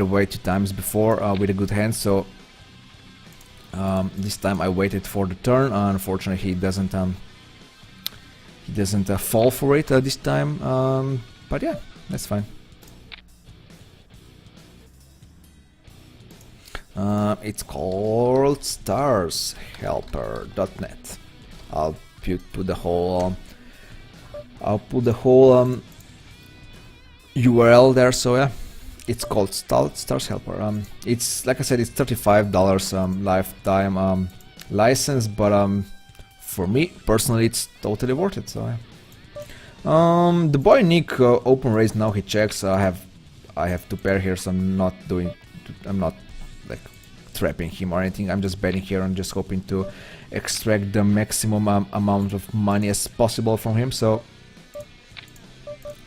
away 2 times before with a good hand, so this time I waited for the turn. Unfortunately, he doesn't fall for it this time, but yeah, that's fine. It's called starshelper.net. I'll put the whole URL there. So yeah, it's called Stars Helper. It's like I said, it's $35 lifetime license, but for me personally, it's totally worth it. So yeah. The boy Nick open raise now. He checks. I have to pair here, so I'm not like trapping him or anything. I'm just betting here and just hoping to extract the maximum amount of money as possible from him. So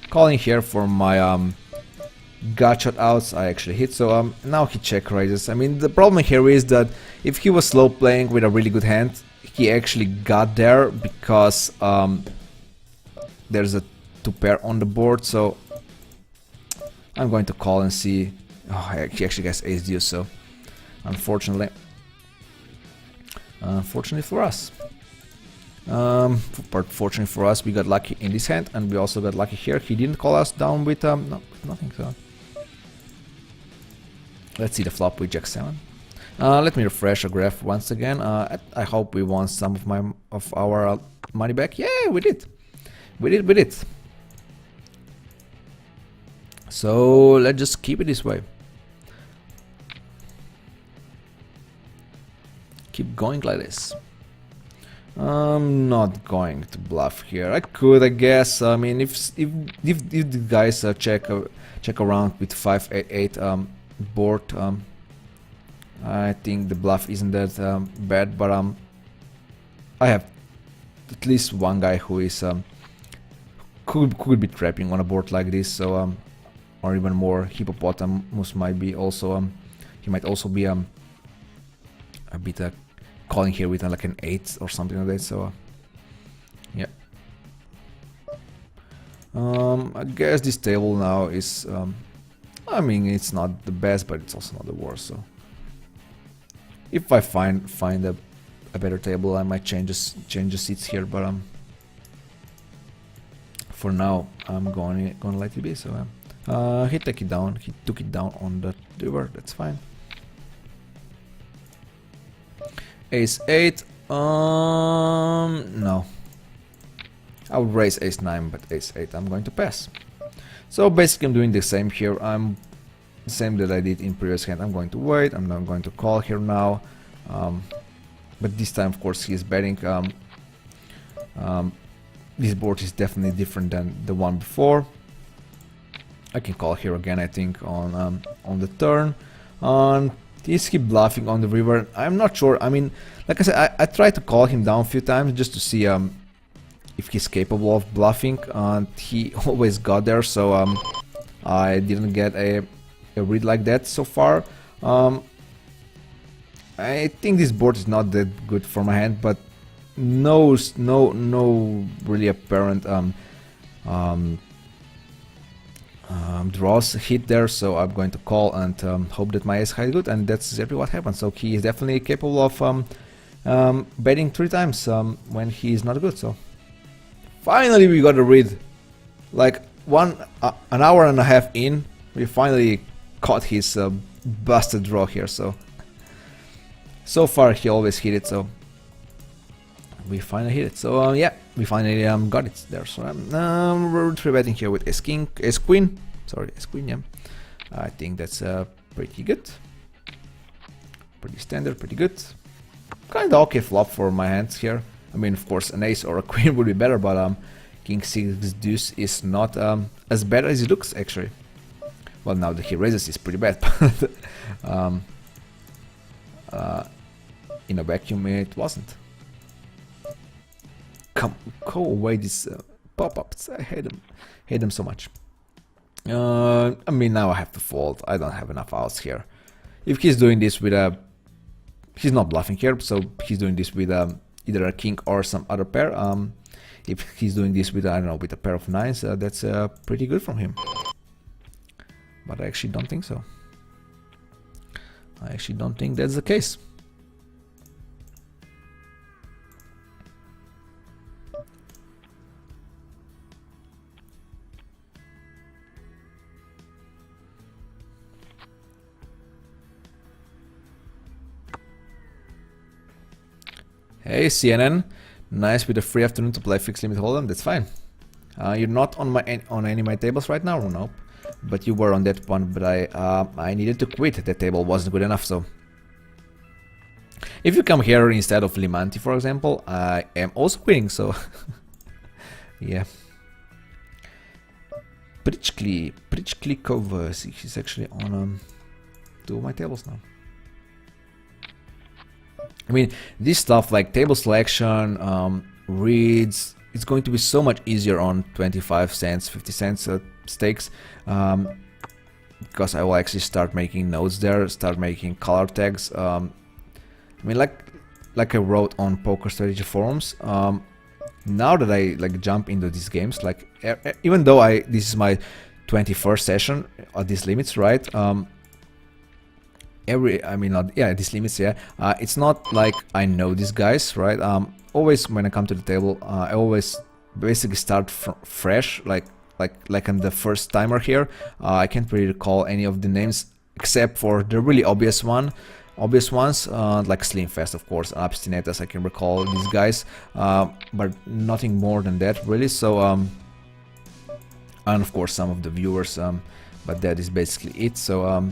calling here for my gut shot outs. I actually hit, so now he check raises. I mean, the problem here is that if he was slow playing with a really good hand, he actually got there because there's a 2 pair on the board. So I'm going to call and see. Oh, he actually gets ace deuce, so unfortunately for us. Fortunately for us, we got lucky in this hand, and we also got lucky here. He didn't call us down with nothing. So let's see the flop with Jack-7. Let me refresh a graph once again. I hope we won some of our money back. Yeah, we did. We did. So let's just keep it this way. Keep going like this. I'm not going to bluff here. I could, I guess. I mean, if the guys check around with 5-8 board, I think the bluff isn't that bad. But I have at least one guy who is could be trapping on a board like this. So or even more, Hippopotamus might be also he might also be a bit calling here with like an 8 or something like that. So yeah, I guess this table now is I mean, it's not the best, but it's also not the worst. So if I find a better table, I might change the seats here, but for now I'm gonna let it be. So he took it down on the river. That's fine. Ace 8, no. I would raise ace 9, but ace 8 I'm going to pass. So basically I'm doing the same here. I'm the same that I did in previous hand. I'm going to wait. I'm not going to call here now. But this time, of course, he is betting. This board is definitely different than the one before. I can call here again, I think, on the turn. Is he bluffing on the river? I'm not sure. I mean, like I said, I tried to call him down a few times just to see if he's capable of bluffing, and he always got there. So I didn't get a read like that so far. I think this board is not that good for my hand, but no really apparent draws hit there, so I'm going to call and hope that my ace high is good, and that's exactly what happened. So he is definitely capable of betting 3 times when he is not good. So finally we got a read, like an hour and a half in, we finally caught his busted draw here. So far he always hit it, so we finally hit it. So yeah, we finally got it there. So we're 3-betting here with ace queen, yeah. I think that's pretty good, pretty standard, pretty good. Kind of okay flop for my hands here. I mean, of course, an ace or a queen would be better, but king 6 deuce is not as bad as it looks actually. Well, now that he raises is pretty bad. In a vacuum, it wasn't. Go away, these pop-ups. I hate them so much. I mean, now I have to fold. I don't have enough outs here. If he's doing this with a... He's not bluffing here, so he's doing this with either a king or some other pair. If he's doing this with, I don't know, with a pair of 9s, that's pretty good from him. But I actually don't think so. I actually don't think that's the case. Hey CNN, nice with a free afternoon to play fixed limit hold'em. That's fine. You're not on any of my tables right now, nope. But you were on that one. But I needed to quit. That table wasn't good enough. So if you come here instead of Limanti, for example, I am also quitting. So yeah. Prichkli covers. He's actually on 2 of my tables now. I mean, this stuff like table selection, reads, it's going to be so much easier on 25 cents, 50 cents stakes, because I will actually start making notes there, start making color tags. I mean, like I wrote on Poker Strategy forums. Now that I like jump into these games, like even though this is my 21st session at these limits, right? These limits, yeah. It's not like I know these guys, right? Always when I come to the table, I always basically start fresh, like I'm the first timer here. I can't really recall any of the names except for the really obvious ones, like Slimfast, of course, Abstinetas. I can recall these guys, but nothing more than that, really. So, and of course some of the viewers, but that is basically it. So,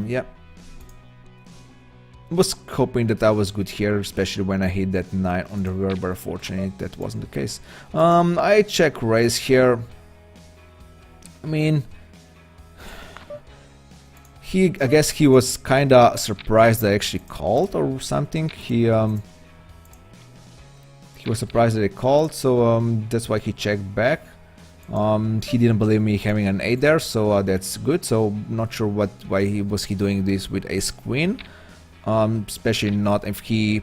yeah, was hoping that I was good here, especially when I hit that 9 on the river, but unfortunately that wasn't the case. I check raise here. I mean, I guess he was kinda surprised I actually called or something. He was surprised that I called, so that's why he checked back. He didn't believe me having an 8 there, so that's good. So not sure why he was doing this with ace queen, especially not if he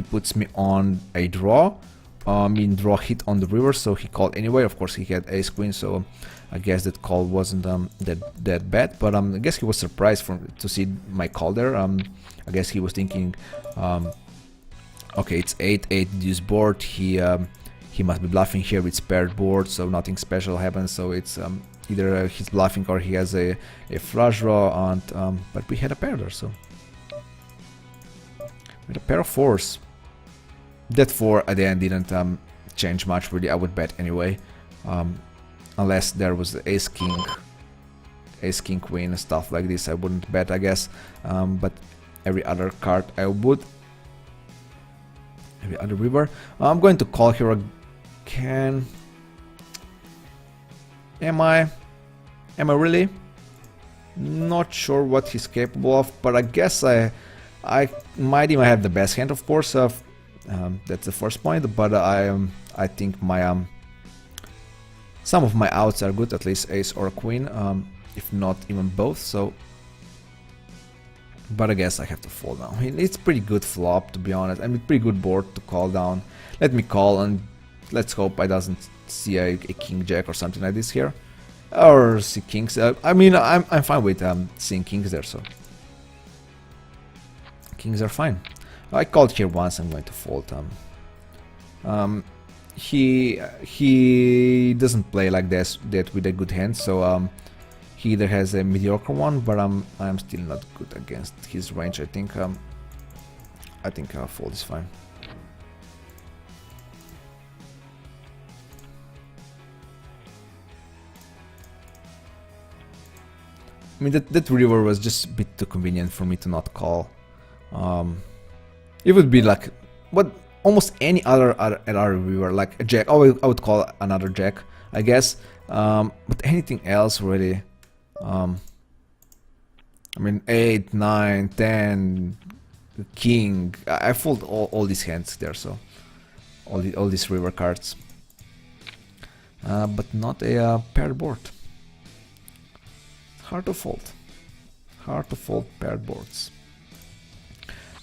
puts me on a draw. Draw hit on the river, so he called anyway. Of course, he had ace queen, so I guess that call wasn't that bad. But I guess he was surprised to see my call there. I guess he was thinking, okay, it's 8-8 deuce board. He must be bluffing here with paired board, so nothing special happens. So it's either he's bluffing or he has a flush draw, and but we had a pair there, so with a pair of 4s. That 4 at the end didn't change much, really. I would bet anyway, unless there was the ace king queen, stuff like this. I wouldn't bet, I guess, but every other card I would. Every other river. I'm going to call here again. Am I really? Not sure what he's capable of, but I guess I might even have the best hand, of course. That's the first point, but I think my some of my outs are good, at least ace or queen, if not even both. So, but I guess I have to fold now. I mean, it's pretty good flop, to be honest. I mean, pretty good board to call down. Let me call, and let's hope I doesn't see a king jack or something like this here, or see kings. I mean, I'm fine with seeing kings there, so kings are fine. I called here once. I'm going to fold. He doesn't play like that with a good hand, so he either has a mediocre one, but I'm still not good against his range. I think fold is fine. I mean, that river was just a bit too convenient for me to not call. It would be like almost any other river, like a jack. I would call another jack, I guess. But anything else really. I mean, 8, 9, 10, king. I fold all these hands there, so all these river cards. But not a paired board. Hard to fold. Hard to fold paired boards.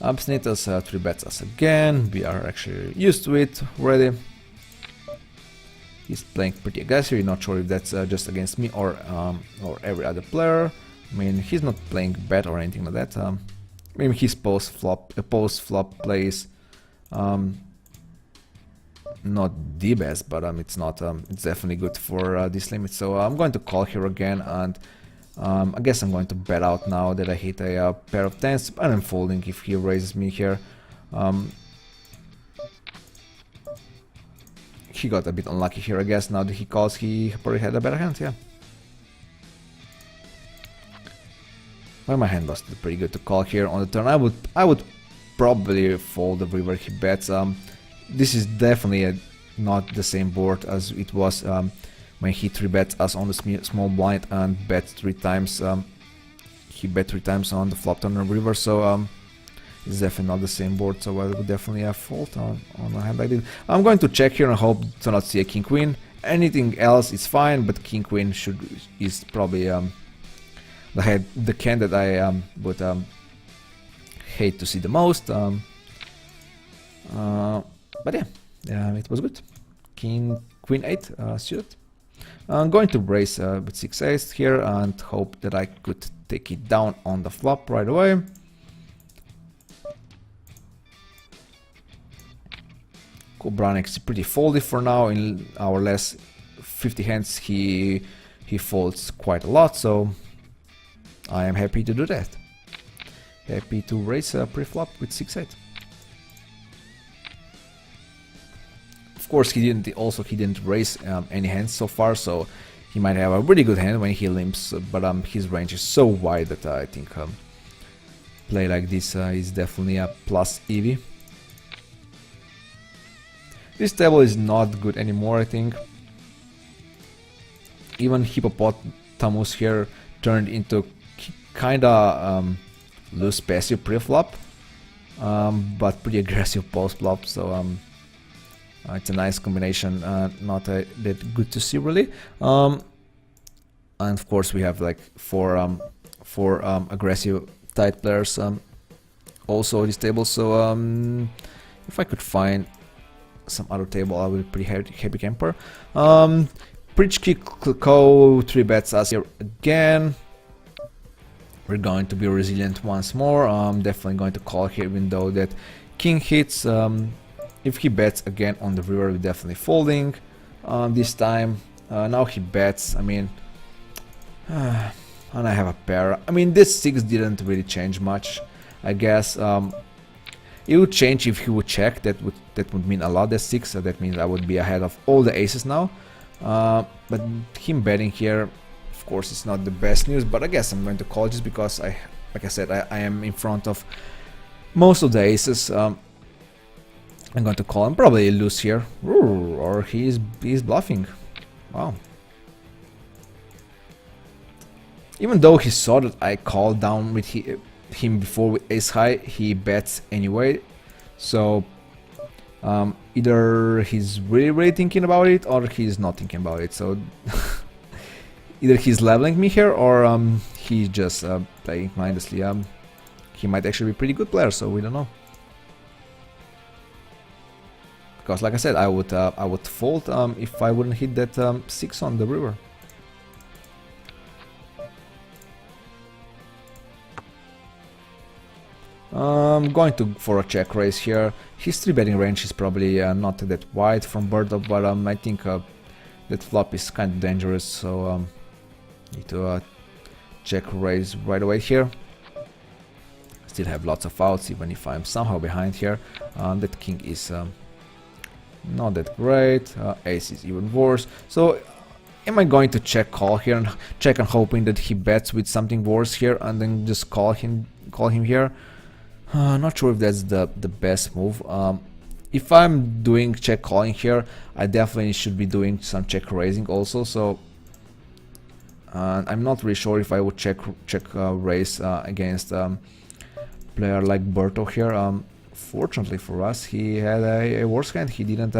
Abstinetas 3-bets us again. We are actually used to it already. He's playing pretty aggressive. Not sure if that's just against me or every other player. I mean, he's not playing bad or anything like that. Maybe his post flop plays not the best, but it's not. It's definitely good for this limit. So I'm going to call here again, and I guess I'm going to bet out now that I hit a pair of tens, and I'm folding if he raises me here. He got a bit unlucky here, I guess. Now that he calls, he probably had a better hand, yeah. Well, my hand was pretty good to call here on the turn. I would probably fold the river he bets. This is definitely not the same board as it was when he 3-bets us on the small blind and bet 3 times. He bet 3 times on the flop turn and river, so it's definitely not the same board. So I would definitely have fold on a hand like this. I'm going to check here and hope to not see a king queen. Anything else is fine, but king queen is probably the hand that I would hate to see the most. But yeah, it was good. King, queen 8 suited. I'm going to raise with 6-8 here and hope that I could take it down on the flop right away. Cool, Brown is pretty foldy for now. In our last 50 hands, he folds quite a lot, so I am happy to do that. Happy to raise a pre-flop with 6-8. Of course, he didn't raise any hands so far, so he might have a really good hand when he limps, but his range is so wide that I think play like this is definitely a plus EV. This table is not good anymore, I think. Even Hippopotamus here turned into kinda loose passive pre-flop, but pretty aggressive post-flop, so it's a nice combination, not that good to see really. And of course we have like four aggressive tight players also this table, so if I could find some other table I would be pretty happy camper. Prichki Co 3-bets us here again. We're going to be resilient once more. I'm definitely going to call here, even though that king hits. If he bets again on the river, we're definitely folding this time. Now he bets, I mean, and I have a pair. I mean, this 6 didn't really change much, I guess. It would change if he would check. That would mean a lot. That 6, so that means I would be ahead of all the aces now. But him betting here, of course, it's not the best news. But I guess I'm going to call just because like I said, I am in front of most of the aces. I'm going to call and probably lose here. Ooh, or he's bluffing. Wow. Even though he saw that I called down with him before with ace high, he bets anyway. So either he's really thinking about it or he's not thinking about it. So either he's leveling me here or he's just playing mindlessly. He might actually be a pretty good player, so we don't know. Because like I said, I would fold if I wouldn't hit that 6 on the river. I'm going for a check raise here. His 3-betting range is probably not that wide from bird up, but I think that flop is kind of dangerous, so need to check raise right away here. Still have lots of outs, even if I'm somehow behind here. That king is not that great. Ace is even worse. So am I going to check call here and check and hoping that he bets with something worse here and then just call him here? Not sure if that's the best move. If I'm doing check calling here, I definitely should be doing some check raising also. So I'm not really sure if I would check raise against player like Berto here. Fortunately for us, he had a worse hand. He didn't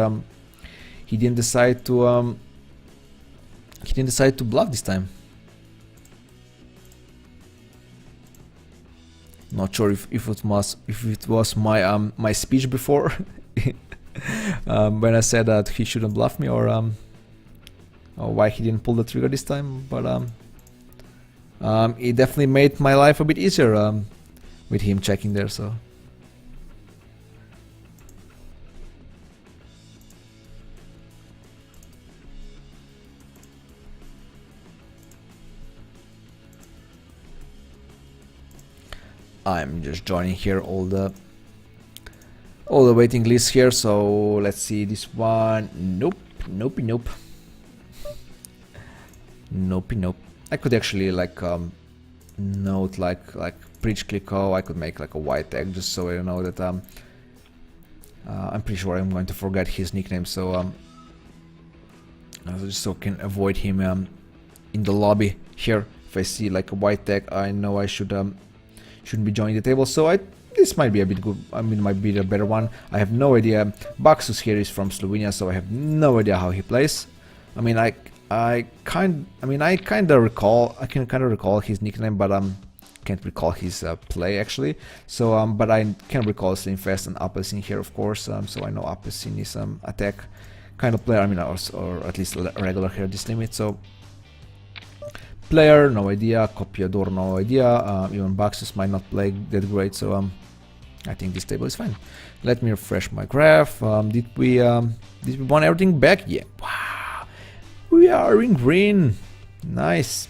decide to bluff this time. Not sure if it was my speech before when I said that he shouldn't bluff me, or why he didn't pull the trigger this time. But It definitely made my life a bit easier with him checking there. So I'm just joining here all the waiting lists here. So let's see this one. Nope, nope, nope, nope, nope. I could actually like note like Preach Clicko. I could make like a white tag just so I know that I'm pretty sure I'm going to forget his nickname. So just so can avoid him in the lobby here. If I see like a white tag, I know I shouldn't be joining the table. So this might be a bit good. I mean, might be a better one. I have no idea. Baxus here is from Slovenia, so I have no idea how he plays. I mean, I can kind of recall his nickname, but can't recall his play actually. So but I can recall Slimfest and Appelsin here, of course. So I know Appelsin is attack kind of player. I mean, or at least regular here at this limit. So player, no idea. Copiador, no idea. Even Baxus might not play that great. So I think this table is fine. Let me refresh my graph. Did we want everything back? Yeah. Wow. We are in green. Nice.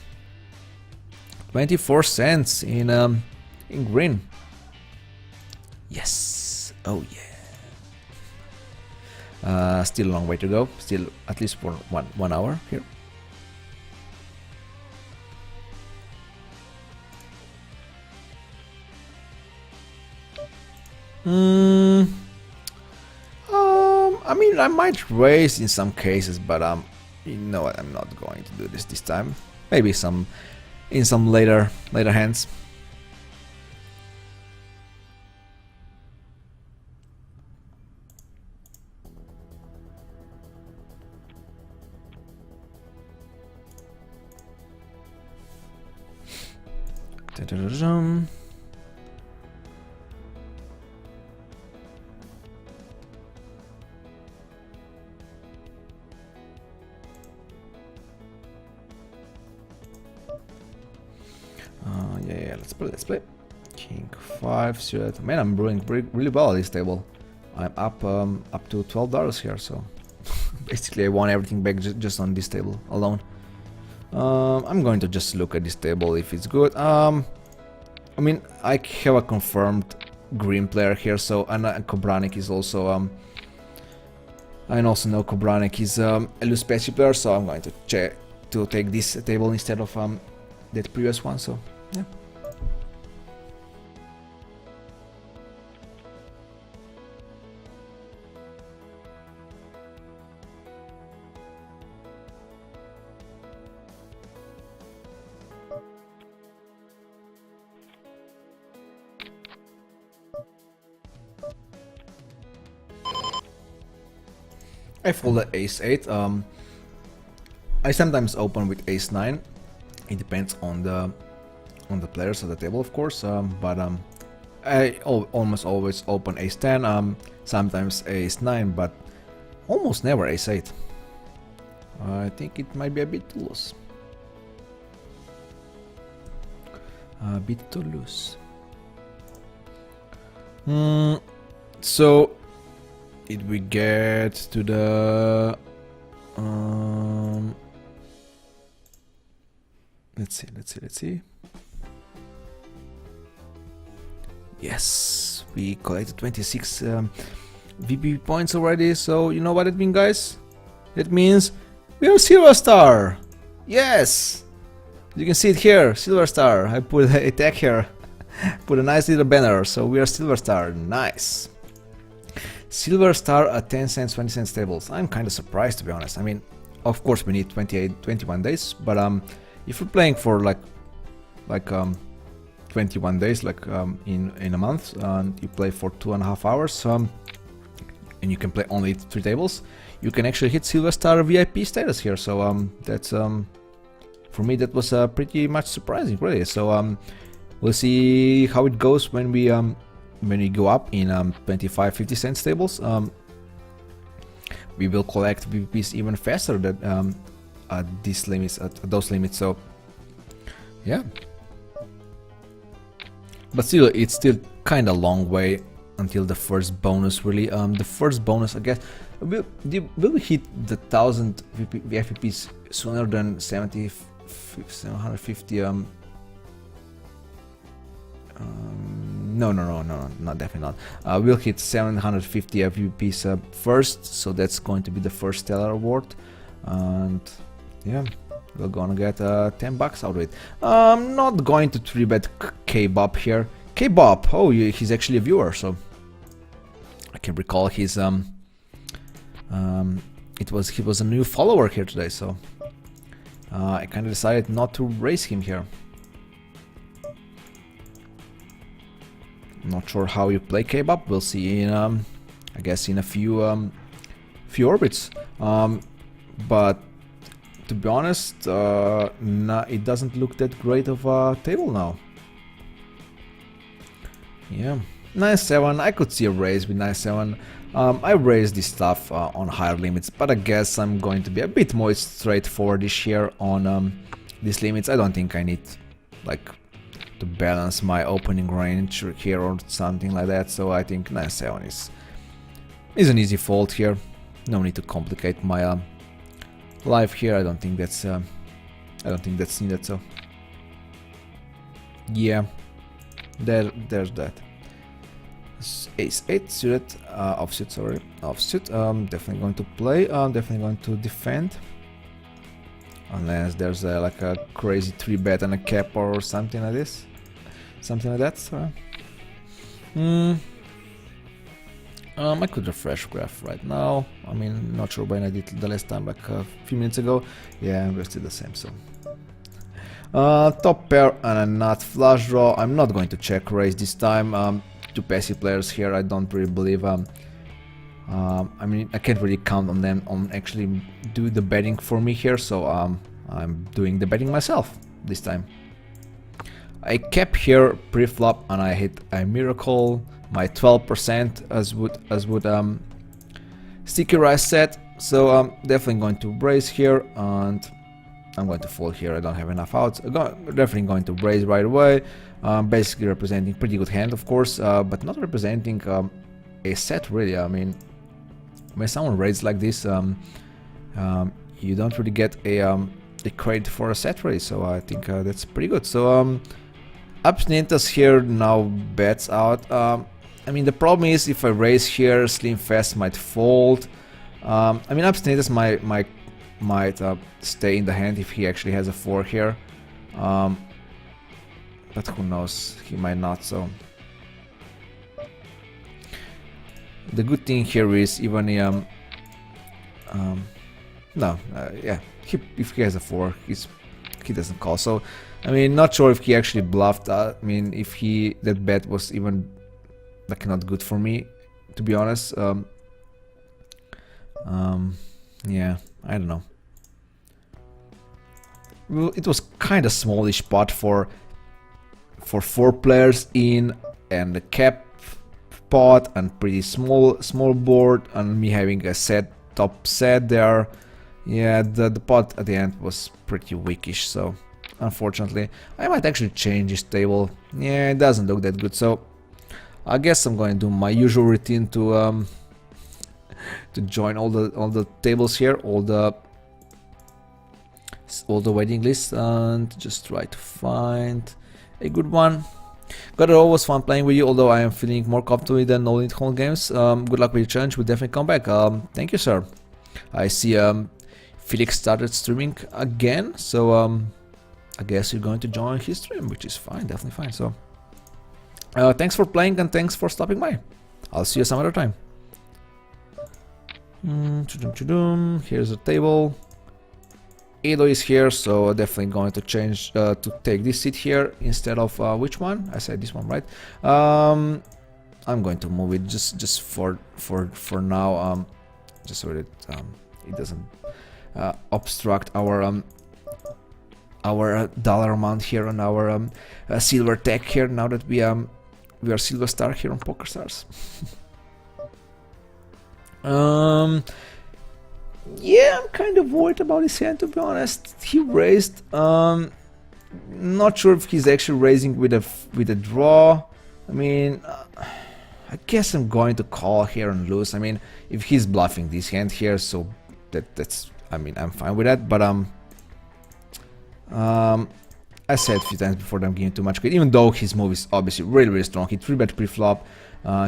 24 cents in green. Yes. Oh yeah. Still a long way to go. Still at least for one hour here. I mean, I might raise in some cases, but you know what? I'm not going to do this time. Maybe in some later hands. Yeah, let's play. King 5 suit. Man, I'm doing really well at this table. I'm up to $12 here, so basically I won everything back just on this table alone. I'm going to just look at this table if it's good. I mean, I have a confirmed green player here, so and Kobranik is also I also know Kobranik is a loose patchy player, so I'm going to take this table instead of that previous one. So yeah. I folded ace-8. I sometimes open with ace-9. It depends on the players of the table, of course. But I almost always open ace-10. Sometimes ace-9, but almost never ace-8. I think it might be a bit too loose. A bit too loose. So did we get to the let's see. Yes, we collected 26 VP points already. So you know what it means, guys? It means we are Silver Star. Yes, you can see it here, Silver Star. I put a tag here, put a nice little banner. So we are Silver Star. Nice. Silver Star at 10 cents, 20 cents tables. I'm kind of surprised, to be honest. I mean, of course we need 21 days, but if you're playing for like 21 days, like in a month, and you play for 2.5 hours, and you can play only 3 tables, you can actually hit Silver Star VIP status here. So that's for me that was pretty much surprising, really. So we'll see how it goes when we go up in 25-50 cents tables. We will collect VPs even faster than at these limits, at those limits. So Yeah. But still, it's still kind of long way until the first bonus. Really, the first bonus, I guess, will we hit the 1000 FPPs sooner than 750? No, definitely not. We'll hit 750 FPPs first, so that's going to be the first stellar award, and yeah. We're gonna get $10 out of it. I'm not going to 3-bet K-Bob here. K-Bob, oh, he's actually a viewer, so I can recall his he was a new follower here today, so I kind of decided not to raise him here. Not sure how you play K-Bob. We'll see in I guess in a few orbits. But to be honest, it doesn't look that great of a table now. Yeah, 9-7. I could see a raise with 9-7. I raised this stuff on higher limits, but I guess I'm going to be a bit more straightforward this year on these limits. I don't think I need like to balance my opening range here or something like that. So I think 9-7 is an easy fold here. No need to complicate my life here. I don't think that's needed. So yeah, there's that. Ace-8 suited, offsuit, sorry, offsuit. Definitely going to play. Definitely going to defend, unless there's like a crazy 3-bet and a cap or something like this, something like that. So, I could refresh graph right now. I mean, not sure when I did the last time, like a few minutes ago. Yeah, we're still the same. So, top pair and a nut flush draw. I'm not going to check raise this time. Two passive players here. I don't really believe. I mean, I can't really count on them on actually do the betting for me here. So I'm doing the betting myself this time. I kept here pre-flop and I hit a miracle. My 12% as would sticky rice set. So I'm definitely going to raise here and I'm going to fold here. I don't have enough outs. Definitely going to raise right away. Basically representing pretty good hand, of course, but not representing a set really. I mean, when someone raises like this, you don't really get a credit for a set raise. So I think that's pretty good. So Abstinentas here now bets out. I mean, the problem is if I raise here, Slim Fast might fold. I mean, Abstinentas might stay in the hand if he actually has a 4 here. But who knows, he might not. So the good thing here is even yeah, if he has a 4, he doesn't call. So I mean, not sure if he actually bluffed. I mean, if that bet was even like not good for me, to be honest. Yeah, I don't know. Well, it was kind of smallish pot for 4 players in and a cap pot and pretty small board and me having a top set there. Yeah, the pot at the end was pretty weakish, so unfortunately I might actually change this table. Yeah, it doesn't look that good, so I guess I'm going to do my usual routine to join all the tables here, all the waiting lists, and just try to find a good one. Got it, always fun playing with you, although I am feeling more comfortable than all in home games. Good luck with your challenge, we'll definitely come back. Thank you, sir. I see Felix started streaming again, so I guess you're going to join his stream, which is fine, definitely fine. So thanks for playing and thanks for stopping by. I'll see you some other time. Here's the table. Edo is here, so definitely going to change to take this seat here instead of which one? I said this one, right? I'm going to move it just for now, just so that it doesn't obstruct our dollar amount here on our silver tech here. Now that we are silver star here on PokerStars. Yeah, I'm kind of worried about his hand, to be honest. He raised, not not sure if he's actually raising with a draw. I mean, I guess I'm going to call here and lose. I mean, if he's bluffing this hand here, so that's I mean, I'm fine with that. But I said a few times before that I'm giving too much credit, even though his move is obviously really strong. He 3-bet pre-flop,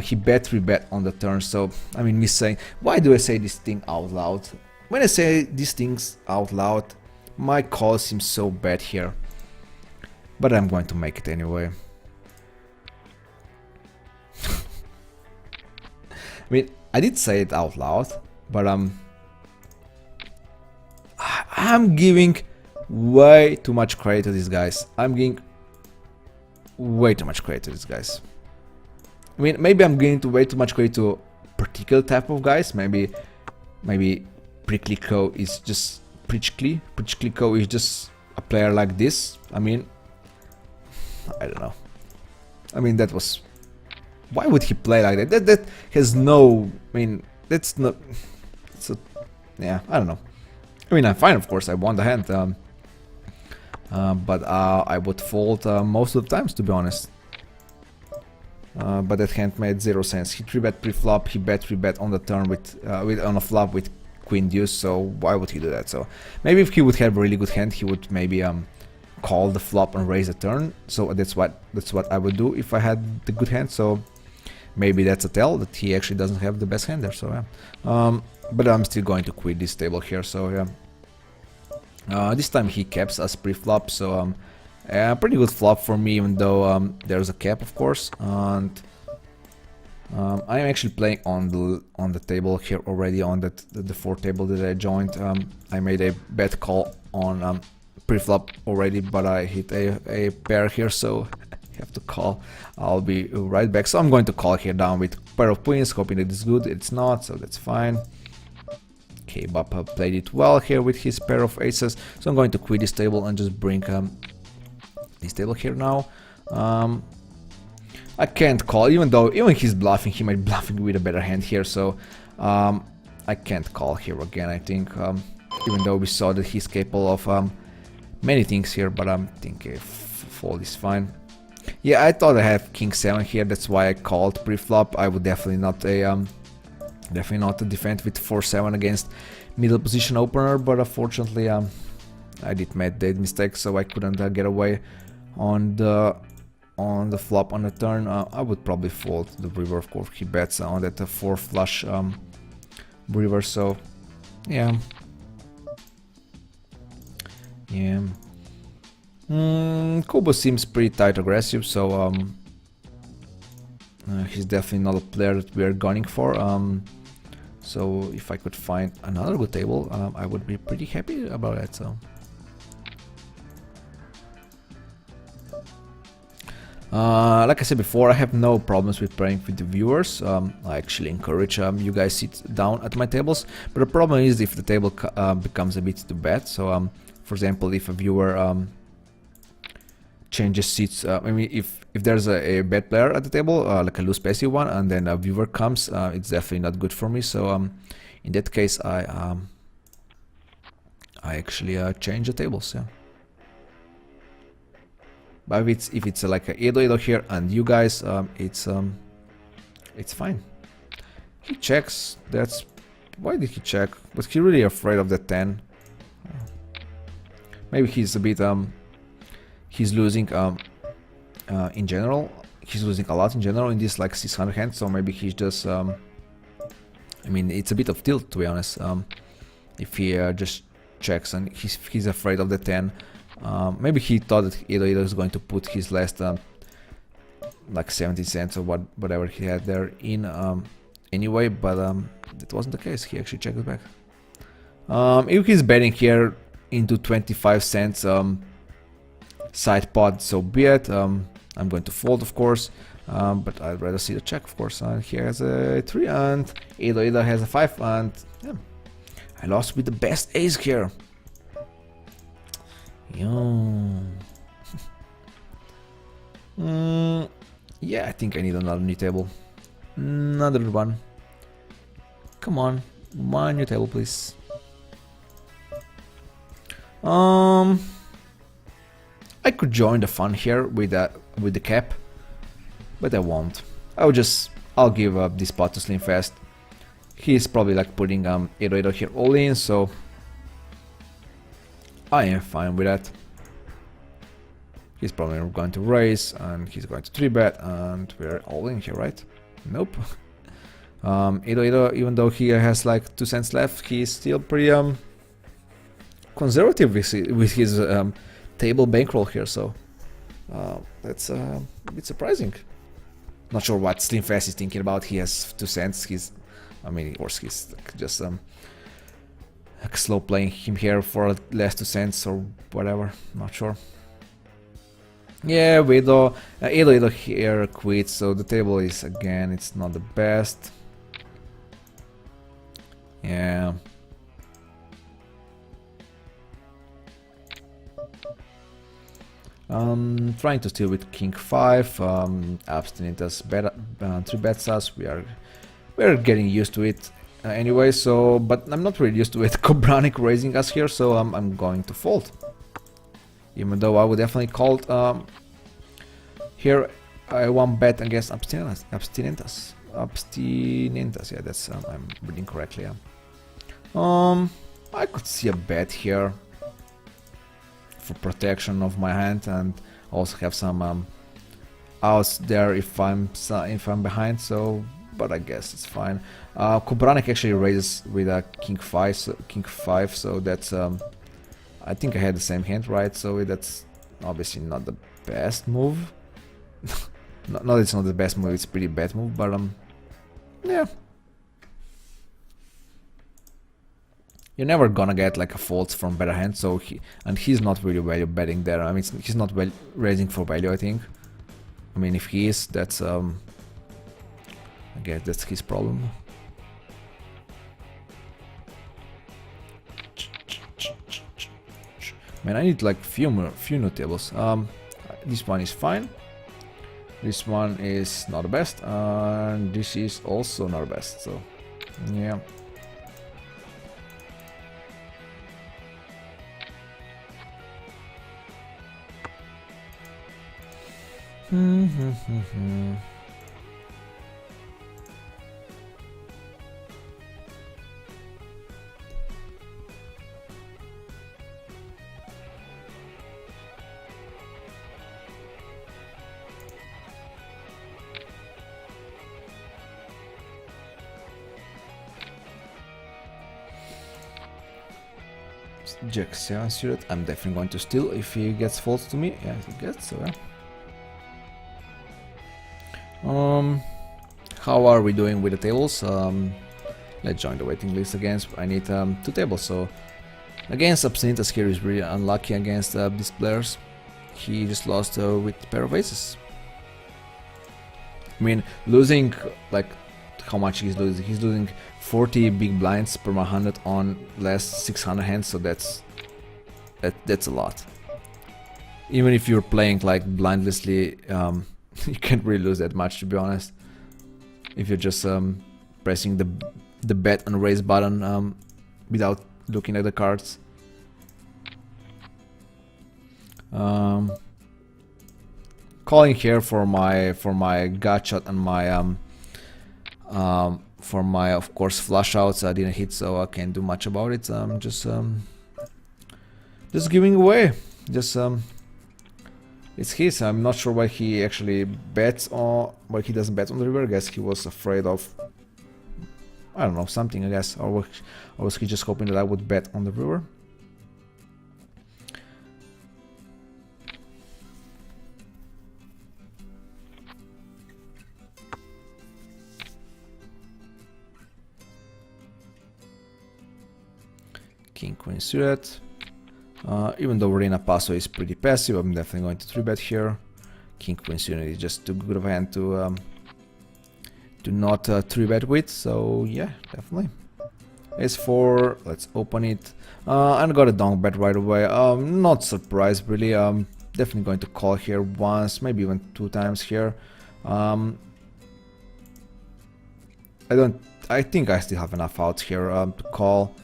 he bet 3-bet on the turn. So I mean, me saying, why do I say this thing out loud? When I say these things out loud, my call seems so bad here, but I'm going to make it anyway. I mean, I did say it out loud, but I'm giving way too much credit to these guys. I'm giving way too much credit to these guys. I mean, maybe I'm giving way too much credit to a particular type of guys. Maybe Prickly is just Prickly is just a player like this. I mean, I don't know. I mean, that was. Why would he play like that? That has no. I mean, that's not. It's a. Yeah, I don't know. I mean, I'm fine, of course. I won the hand, but I would fold most of the times, to be honest. But that hand made 0 sense. He 3-bet pre-flop. He bet 3-bet on the turn with on a flop with Queen Deuce. So why would he do that? So maybe if he would have a really good hand, he would maybe call the flop and raise the turn. So that's what I would do if I had the good hand. So maybe that's a tell that he actually doesn't have the best hand there. So yeah. But I'm still going to quit this table here. So yeah. This time he caps us pre-flop. So pretty good flop for me, even though there's a cap, of course. And I'm actually playing on the table here already, on the 4 table that I joined. I made a bet call on pre-flop already, but I hit a pair here, so I have to call. I'll be right back. So I'm going to call here down with pair of queens, hoping that it's good. It's not, so that's fine. Okay, Bappa played it well here with his pair of aces, so I'm going to quit this table and just bring this table here now. I can't call, even he's bluffing, he might be bluffing with a better hand here, so I can't call here again, I think, even though we saw that he's capable of many things here, but I think a fold is fine. Yeah, I thought I had King 7 here, that's why I called pre-flop. I would definitely not defend with 4-7 against middle position opener, but unfortunately I did make that mistake, so I couldn't get away on the flop on the turn. I would probably fold the river, of course. He bets on that 4 flush river, so yeah. Kubo seems pretty tight aggressive, so he's definitely not a player that we are gunning for. So if I could find another good table, I would be pretty happy about that. So like I said before, I have no problems with playing with the viewers. I actually encourage you guys sit down at my tables, but the problem is if the table becomes a bit too bad. So for example, if a viewer changes seats, I mean, if there's a bad player at the table, like a loose passive one, and then a viewer comes, it's definitely not good for me. So in that case, I actually change the tables. Yeah. But if it's like a Edo here and you guys, it's fine. He checks. That's why did he check? Was he really afraid of the 10? Maybe he's a bit he's losing in general. He's losing a lot in general in this like 600 hand. So maybe he's just I mean, it's a bit of tilt, to be honest. If he just checks and he's afraid of the 10. Maybe he thought that Edo is going to put his last like 70 cents or whatever he had there in anyway, but that wasn't the case. He actually checked it back. If he's betting here into 25 cents side pot, so be it. I'm going to fold, of course, but I'd rather see the check, of course. He has a 3 and Edo has a 5, and yeah, I lost with the best ace here. Yeah, I think I need another new table. Another one. Come on, one new table, please. I could join the fun here with the cap, but I won't. I'll give up this pot to Slim Fast. He's probably like putting 8 here all in, so I am fine with that. He's probably going to raise, and he's going to 3-bet, and we're all in here, right? Nope. 8, even though he has like 2 cents left, he's still pretty conservative with his table bankroll here, so that's a bit surprising. Not sure what Slim Fast is thinking about. He has 2 cents. I mean, of course, he's like just like slow playing him here for less 2 cents or whatever. Not sure. Yeah, Widow, 8 here quits, so the table is again, it's not the best. Yeah. Trying to steal with King 5, abstinent us 3 bets us. We're getting used to it anyway. So, but I'm not really used to it. Kobranik raising us here, so I'm going to fold. Even though I would definitely call here. I 1-bet against abstinentas. Yeah, that's I'm reading correctly. Yeah. I could see a bet here for protection of my hand, and also have some outs there if I'm behind. So, but I guess it's fine. Kobranik actually raises with a King 5, so that's I think I had the same hand, right? So that's obviously not the best move. No, it's not the best move. It's a pretty bad move, but yeah. You're never gonna get like a fault from better hand, so he's not really value betting there. I mean, he's not raising for value, I think. I mean, if he is, that's I guess that's his problem. Man, I need like few new tables. This one is fine. This one is not the best, and this is also not the best. So, yeah. Jack 7 suited. I'm definitely going to steal if he gets folds to me. Yeah, he gets, so yeah. How are we doing with the tables? Let's join the waiting list again. I need 2 tables, so against Absinitas here is really unlucky against these players. He just lost with pair of aces. I mean, losing, like, how much he's losing? He's losing 40 big blinds per 100 on last 600 hands, so that's a lot. Even if you're playing like blindlessly, you can't really lose that much, to be honest. If you're just pressing the bet and raise button without looking at the cards. Calling here for my gut shot and my for my, of course, flush outs. I didn't hit, so I can't do much about it. Just giving away. It's his. I'm not sure why he actually bets on, why he doesn't bet on the river. I guess he was afraid of, I don't know, something, I guess, or was he just hoping that I would bet on the river? King Queen suited. Even though Reina Paso is pretty passive, I'm definitely going to 3-bet here. King Queen suited is just too good of a hand to not 3-bet with, so yeah, definitely. Ace-4, let's open it. I got a donk bet right away. Not surprised really. Definitely going to call here once, maybe even 2 times here. I think I still have enough outs here to call.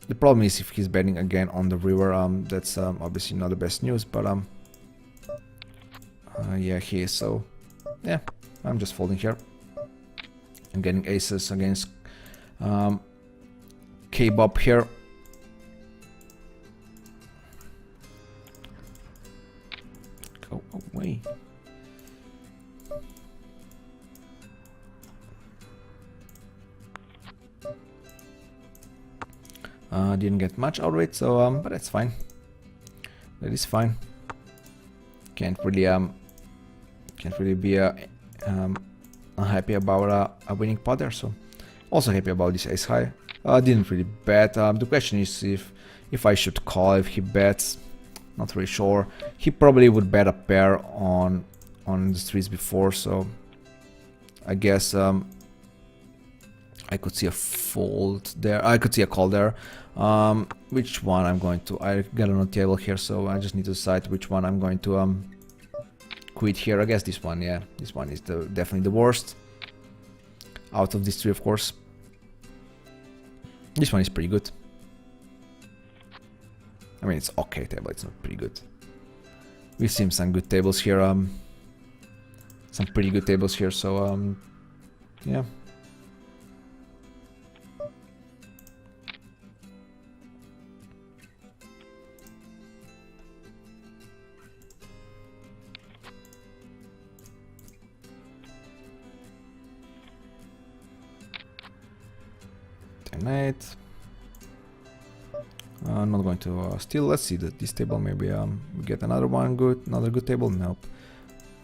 The problem is if he's betting again on the river, that's obviously not the best news, but yeah, he is, so yeah, I'm just folding here. I'm getting aces against K-Bob here. Go away. Didn't get much out of it, so but that's fine. That is fine. Can't really be unhappy about a winning pot there. So also happy about this ace high. Didn't really bet. The question is if I should call if he bets. Not really sure. He probably would bet a pair on the streets before, so I guess I could see a fold there. I could see a call there. Which one I'm going to? I got on a table here, so I just need to decide which one I'm going to quit here. I guess this one. Yeah, this one is definitely the worst out of these three, of course. This one is pretty good. I mean, it's okay table. It's not pretty good. We've seen some good tables here. Some pretty good tables here. So yeah. Eight. Not going to steal. Let's see this table. Maybe we get another good table. Nope.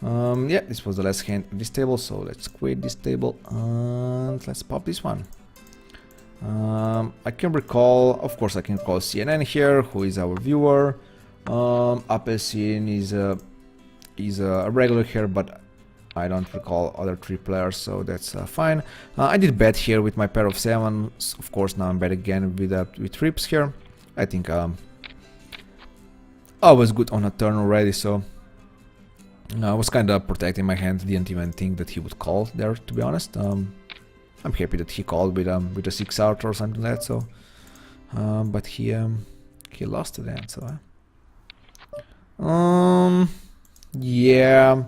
Yeah, this was the last hand of this table, so let's quit this table and let's pop this one. I can recall, of course, I can call CNN here, who is our viewer. Appelsin is a regular here, but I don't recall other three players, so that's fine. I did bet here with my pair of sevens. Of course, now I'm bet again with trips here. I think I was good on a turn already, so I was kind of protecting my hand. Didn't even think that he would call there, to be honest. I'm happy that he called with a 6 out or something like that. So, but he lost it then. So, yeah.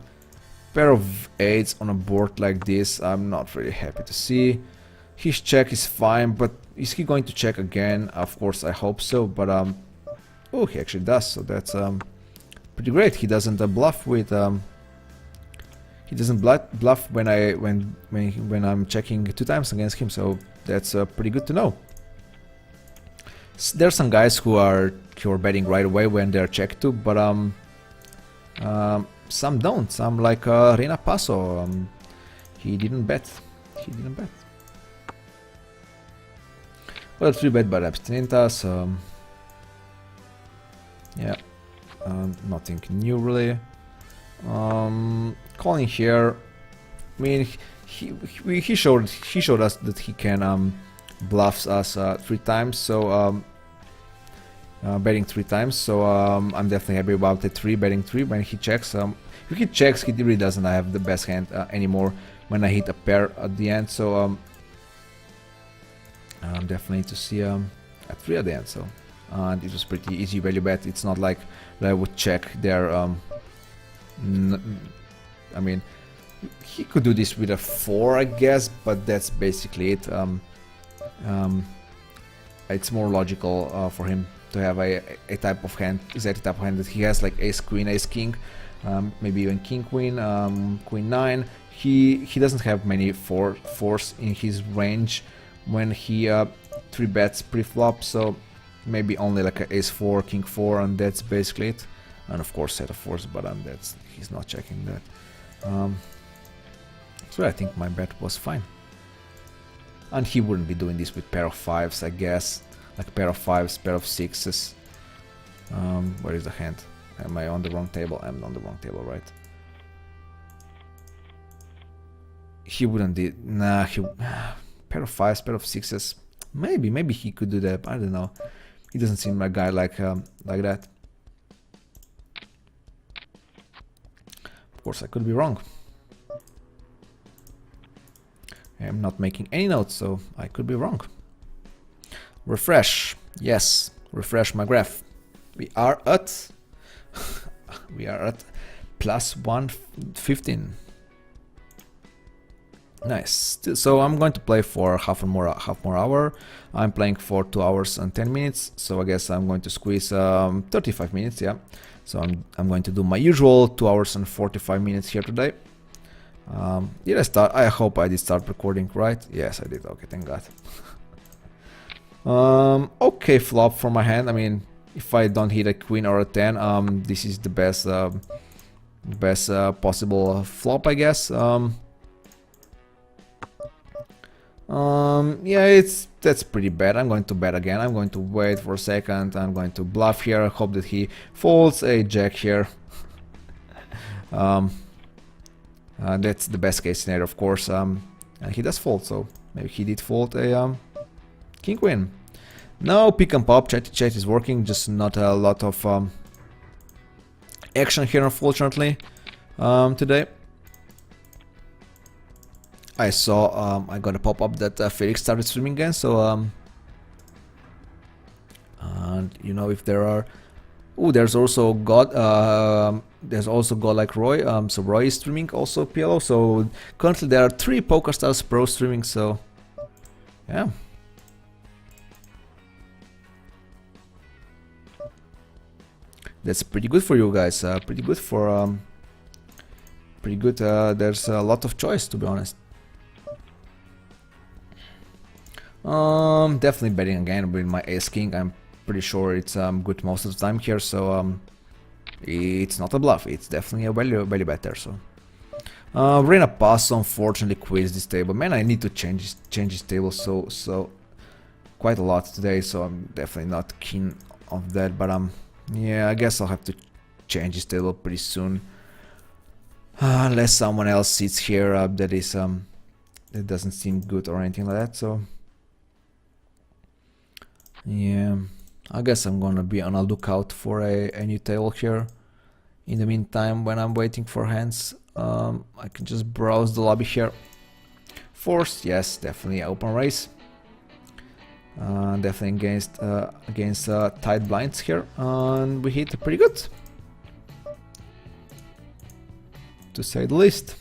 Pair of 8s on a board like this, I'm not really happy to see. His check is fine, but is he going to check again? Of course, I hope so, but oh, he actually does, so that's pretty great. He doesn't bluff with he doesn't bluff when I'm checking 2 times against him, so that's pretty good to know. There's some guys who are betting right away when they're checked to, but some don't. Some like Reina Paso. He didn't bet. He didn't bet. Well, 3-bet by Abstinentas. Yeah. Nothing new really. Calling here. I mean, he showed us that he can bluffs us 3 times. So betting 3 times, so I'm definitely happy about the 3 betting 3 when he checks. If he checks, he really doesn't have the best hand anymore when I hit a pair at the end. So definitely to see a 3 at the end. So and it was pretty easy value bet. It's not like I would check there. I mean, he could do this with a 4, I guess, but that's basically it. It's more logical for him to have a type of hand, exactly type of hand that he has, like ace queen, ace king, maybe even king queen, queen 9. He doesn't have many fours in his range when he 3 bets pre-flop, so maybe only like a ace 4, king 4, and that's basically it. And of course set of 4s, but he's not checking that. So I think my bet was fine. And he wouldn't be doing this with pair of 5s, I guess. Like pair of 5s, pair of 6s. Where is the hand? Am I on the wrong table? I'm on the wrong table, right? He wouldn't do. Nah, pair of 5s, pair of 6s. Maybe he could do that. I don't know. He doesn't seem like a guy like that. Of course, I could be wrong. I'm not making any notes, so I could be wrong. Refresh. Yes, refresh my graph. We are at we are at plus 115. Nice. So I'm going to play for half more hour. I'm playing for 2 hours and 10 minutes. So I guess I'm going to squeeze 35 minutes. Yeah. So I'm going to do my usual 2 hours and 45 minutes here today. Did I start? I hope I did start recording right. Yes, I did. Okay, thank God. Okay, flop for my hand. I mean, if I don't hit a queen or a 10, this is the best possible flop, I guess. Yeah, that's pretty bad. I'm going to bet again. I'm going to wait for a second. I'm going to bluff here. Hope that he folds a jack here. That's the best case scenario, of course. And he does fold, so maybe he did fold a king queen. No pick and pop. Chat to chat is working, just not a lot of action here, unfortunately, today. I saw I got a pop-up that Felix started streaming again, so and you know, if there are, oh, there's also God like Roy. So Roy is streaming also PLO. So currently there are 3 PokerStars Pro streaming. So yeah, that's pretty good for you guys. Pretty good for there's a lot of choice, to be honest. Definitely betting again with my ace king. I'm pretty sure it's good most of the time here, so it's not a bluff. It's definitely a value better. So Reina Pass unfortunately quits this table. Man, I need to change this table so quite a lot today. So I'm definitely not keen of that. But yeah, I guess I'll have to change this table pretty soon, unless someone else sits here that is that doesn't seem good or anything like that. So yeah, I guess I'm gonna be on a lookout for a new table here. In the meantime, when I'm waiting for hands, I can just browse the lobby here. Forced, yes, definitely open raise. Definitely against tight blinds here, and we hit pretty good, to say the least.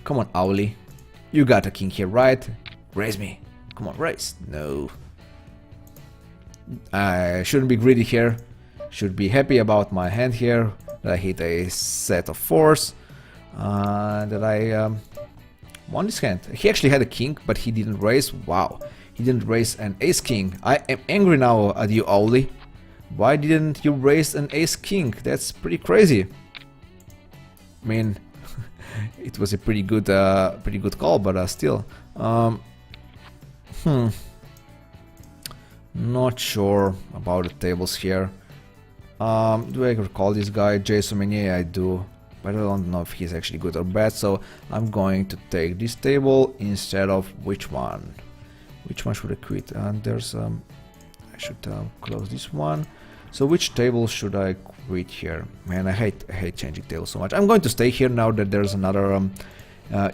Come on, Owly, you got a king here, right? Raise me. Come on, raise. No. I shouldn't be greedy here. Should be happy about my hand here. That I hit a set of 4s. That I won this hand. He actually had a king, but he didn't raise. Wow. He didn't raise an ace king. I am angry now at you, Owly. Why didn't you raise an ace king? That's pretty crazy. I mean, it was a pretty good call, but still. Not sure about the tables here. Do I recall this guy? Jason Meunier, I do, but I don't know if he's actually good or bad, so I'm going to take this table instead of which one? Which one should I quit? And there's I should close this one. So which table should I quit here? Man, I hate changing tables so much. I'm going to stay here now that there's another